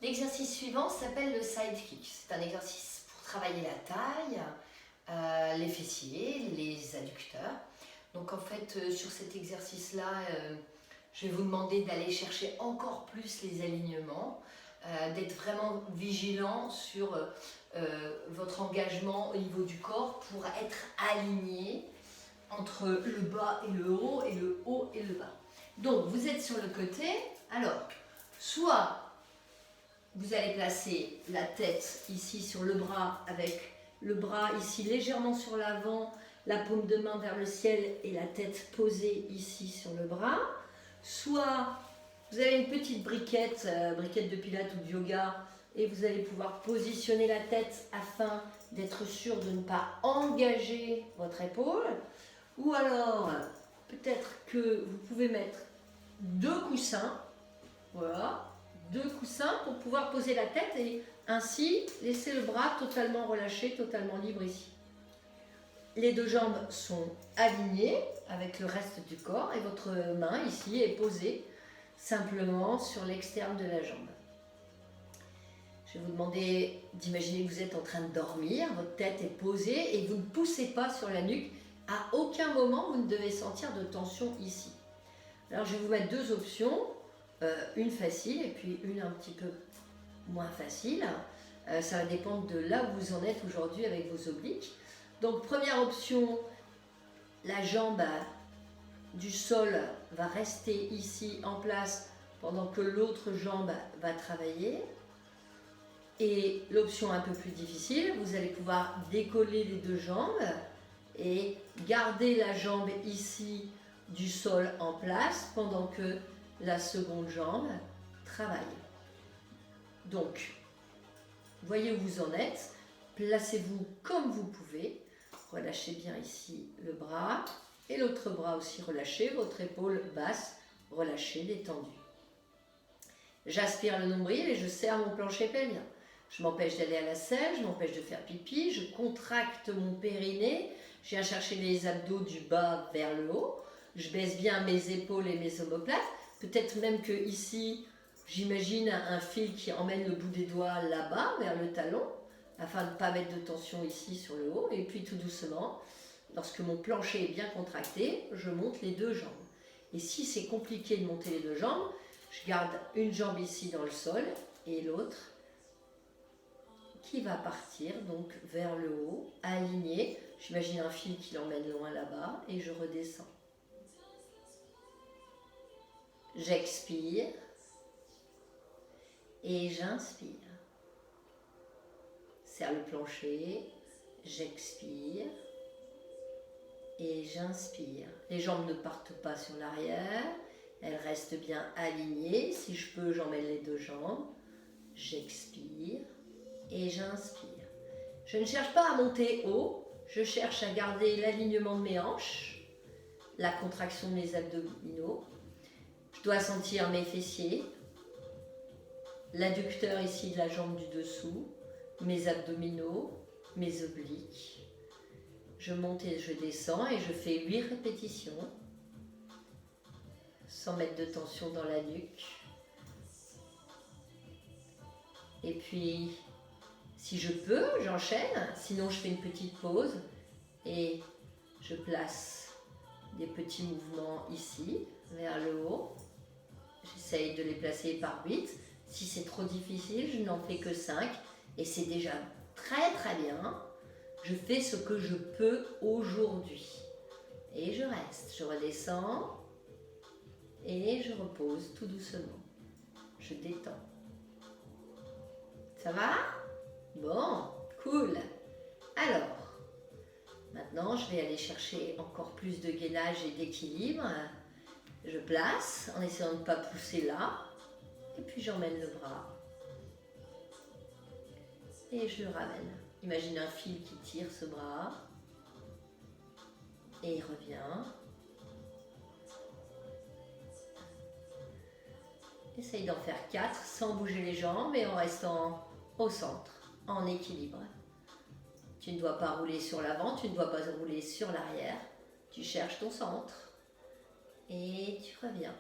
L'exercice suivant s'appelle le side kick. C'est un exercice pour travailler la taille, les fessiers, les adducteurs. Donc en fait, sur cet exercice-là, je vais vous demander d'aller chercher encore plus les alignements, d'être vraiment vigilant sur votre engagement au niveau du corps pour être aligné entre le bas et le haut et le bas. Donc vous êtes sur le côté, alors soit vous allez placer la tête ici sur le bras avec le bras ici légèrement sur l'avant, la paume de main vers le ciel et la tête posée ici sur le bras. Soit vous avez une petite briquette, briquette de pilates ou de yoga, et vous allez pouvoir positionner la tête afin d'être sûr de ne pas engager votre épaule. Ou alors, peut-être que vous pouvez mettre 2 coussins, voilà, 2 coussins pour pouvoir poser la tête et ainsi laisser le bras totalement relâché, totalement libre ici. Les 2 jambes sont alignées avec le reste du corps et votre main ici est posée simplement sur l'externe de la jambe. Je vais vous demander d'imaginer que vous êtes en train de dormir, votre tête est posée et vous ne poussez pas sur la nuque. À aucun moment vous ne devez sentir de tension ici. Alors je vais vous mettre 2 options, une facile et puis une un petit peu moins facile. Ça va dépendre de là où vous en êtes aujourd'hui avec vos obliques. Donc première option, la jambe du sol va rester ici en place pendant que l'autre jambe va travailler. Et l'option un peu plus difficile, vous allez pouvoir décoller les 2 jambes et garder la jambe ici du sol en place pendant que la seconde jambe travaille. Donc, voyez où vous en êtes, placez-vous comme vous pouvez, relâchez bien ici le bras et l'autre bras aussi relâché, votre épaule basse, relâchée, détendue. J'aspire le nombril et je serre mon plancher pelvien. Je m'empêche d'aller à la selle, je m'empêche de faire pipi, je contracte mon périnée, je viens chercher les abdos du bas vers le haut, je baisse bien mes épaules et mes omoplates, peut-être même que ici, j'imagine un fil qui emmène le bout des doigts là-bas, vers le talon, afin de ne pas mettre de tension ici sur le haut, et puis tout doucement, lorsque mon plancher est bien contracté, je monte les 2 jambes. Et si c'est compliqué de monter les 2 jambes, je garde une jambe ici dans le sol, et l'autre qui va partir donc vers le haut, aligné. J'imagine un fil qui l'emmène loin là-bas et je redescends. J'expire et j'inspire. Serre le plancher, j'expire et j'inspire. Les jambes ne partent pas sur l'arrière, elles restent bien alignées. Si je peux, j'emmène les 2 jambes. J'expire et j'inspire. Je ne cherche pas à monter haut, je cherche à garder l'alignement de mes hanches, la contraction de mes abdominaux. Je dois sentir mes fessiers, l'adducteur ici de la jambe du dessous, mes abdominaux, mes obliques. Je monte et je descends et je fais 8 répétitions sans mettre de tension dans la nuque. Et puis, si je peux, j'enchaîne, sinon je fais une petite pause et je place des petits mouvements ici, vers le haut. J'essaye de les placer par 8. Si c'est trop difficile, je n'en fais que 5 et c'est déjà très très bien. Je fais ce que je peux aujourd'hui. Et je reste, je redescends et je repose tout doucement. Je détends. Ça va ? Bon, cool. Alors, maintenant je vais aller chercher encore plus de gainage et d'équilibre. Je place en essayant de ne pas pousser là. Et puis j'emmène le bras. Et je le ramène. Imagine un fil qui tire ce bras. Et il revient. Essaye d'en faire 4 sans bouger les jambes et en restant au centre, en équilibre. Tu ne dois pas rouler sur l'avant, tu ne dois pas rouler sur l'arrière. Tu cherches ton centre et tu reviens.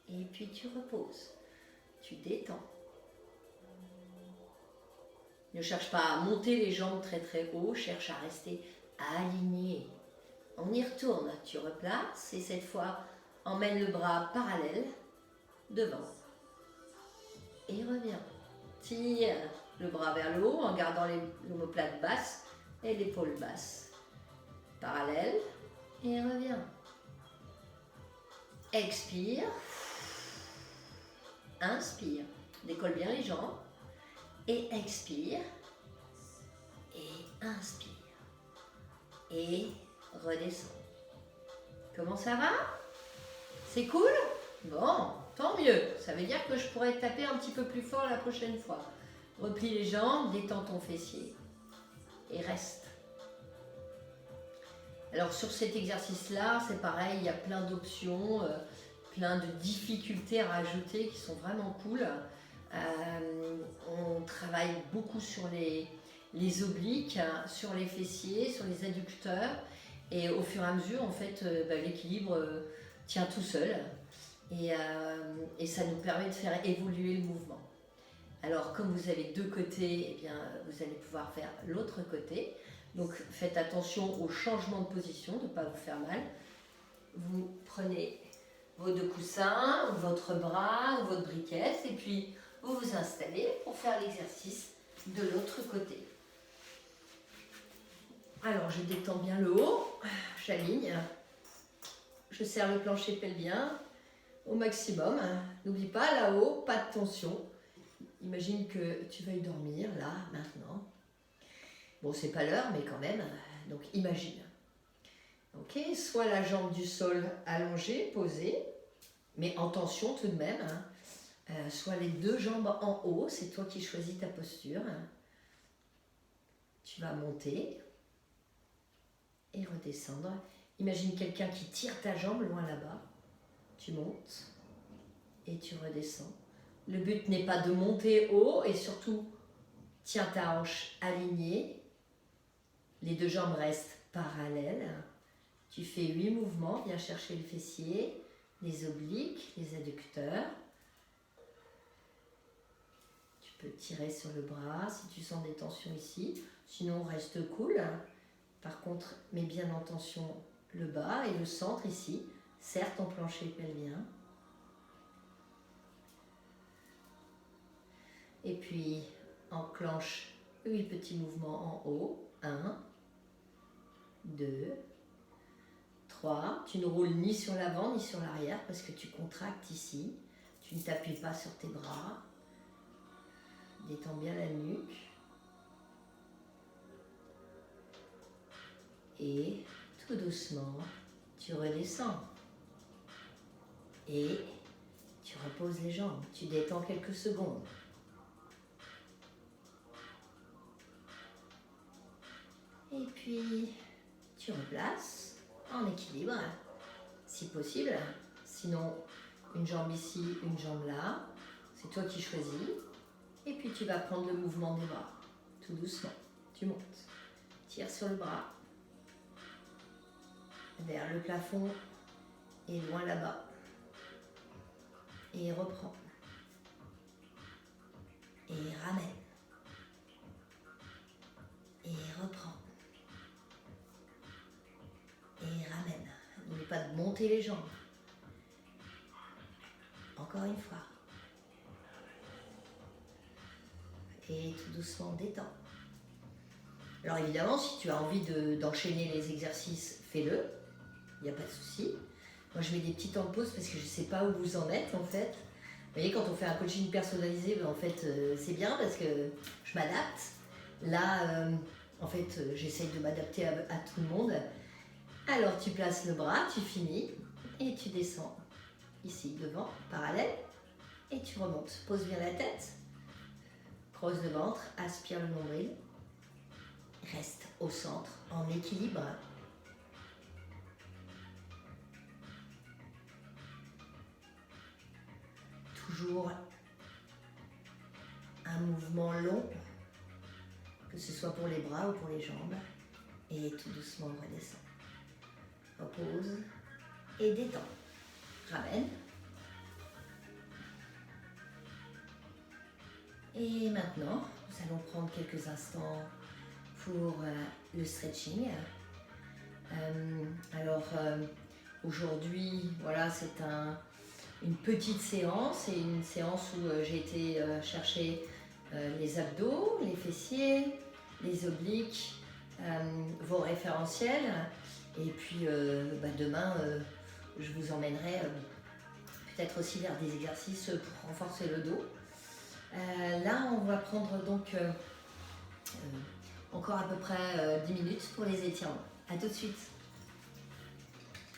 Et puis tu reposes. Tu détends. Ne cherche pas à monter les jambes très très haut, cherche à rester aligné. On y retourne, tu replaces et cette fois, emmène le bras parallèle devant. Et reviens. Tire le bras vers le haut en gardant l'omoplate basse et l'épaule basse. Parallèle et reviens. Expire. Inspire. Décolle bien les jambes. Et expire. Et inspire. Et redescends. Comment ça va? C'est cool? Bon, tant mieux. Ça veut dire que je pourrais taper un petit peu plus fort la prochaine fois. Replie les jambes, détends ton fessier. Et reste. Alors sur cet exercice-là, c'est pareil, il y a plein d'options, plein de difficultés à rajouter qui sont vraiment cool. On travaille beaucoup sur les obliques, sur les fessiers, sur les adducteurs. Et au fur et à mesure, en fait, l'équilibre tient tout seul. Et ça nous permet de faire évoluer le mouvement. Alors, comme vous avez deux côtés, eh bien, vous allez pouvoir faire l'autre côté. Donc, faites attention au changement de position, de ne pas vous faire mal. Vous prenez vos deux coussins, ou votre bras, ou votre briquette, et puis vous vous installez pour faire l'exercice de l'autre côté. Alors, je détends bien le haut, j'aligne, je serre le plancher pelvien au maximum. N'oublie pas, là-haut, pas de tension. Imagine que tu veuilles dormir, là, maintenant. Bon, c'est pas l'heure, mais quand même, donc imagine. Ok, soit la jambe du sol allongée, posée, mais en tension tout de même. Soit les deux jambes en haut, c'est toi qui choisis ta posture. Tu vas monter et redescendre. Imagine quelqu'un qui tire ta jambe loin là-bas. Tu montes et tu redescends. Le but n'est pas de monter haut et surtout, tiens ta hanche alignée. Les deux jambes restent parallèles. Tu fais 8 mouvements. Viens chercher le fessier, les obliques, les adducteurs. Tu peux tirer sur le bras si tu sens des tensions ici. Sinon, reste cool. Par contre, mets bien en tension le bas et le centre ici. Serre ton plancher pelvien. Et puis, enclenche 8 petits mouvements en haut. 1, 2, 3. Tu ne roules ni sur l'avant ni sur l'arrière parce que tu contractes ici. Tu ne t'appuies pas sur tes bras. Détends bien la nuque. Et tout doucement, tu redescends. Et tu reposes les jambes. Tu détends quelques secondes. Et puis, tu replaces en équilibre, si possible. Sinon, une jambe ici, une jambe là. C'est toi qui choisis. Et puis, tu vas prendre le mouvement des bras. Tout doucement. Tu montes. Tire sur le bras. Vers le plafond et loin là-bas. Et reprends. Et ramène. Et reprends. Et ramène. N'oublie pas de monter les jambes. Encore une fois. Et tout doucement, détends. Alors évidemment, si tu as envie d'enchaîner les exercices, fais-le. Il n'y a pas de souci. Moi, je mets des petits temps de pause parce que je ne sais pas où vous en êtes, en fait. Vous voyez, quand on fait un coaching personnalisé, ben, en fait, c'est bien parce que je m'adapte. Là, en fait, j'essaye de m'adapter à tout le monde. Alors, tu places le bras, tu finis et tu descends ici, devant, parallèle. Et tu remontes. Pose bien la tête. Creuse le ventre, aspire le nombril. Reste au centre, en équilibre. Toujours un mouvement long, que ce soit pour les bras ou pour les jambes. Et tout doucement, on redescend. Repose et détend. Ramène. Et maintenant, nous allons prendre quelques instants pour le stretching. Aujourd'hui, voilà, c'est une petite séance, et une séance où j'ai été chercher les abdos, les fessiers, les obliques, vos référentiels. Et puis demain, je vous emmènerai peut-être aussi vers des exercices pour renforcer le dos. Là, on va prendre donc encore à peu près 10 minutes pour les étirements. A tout de suite.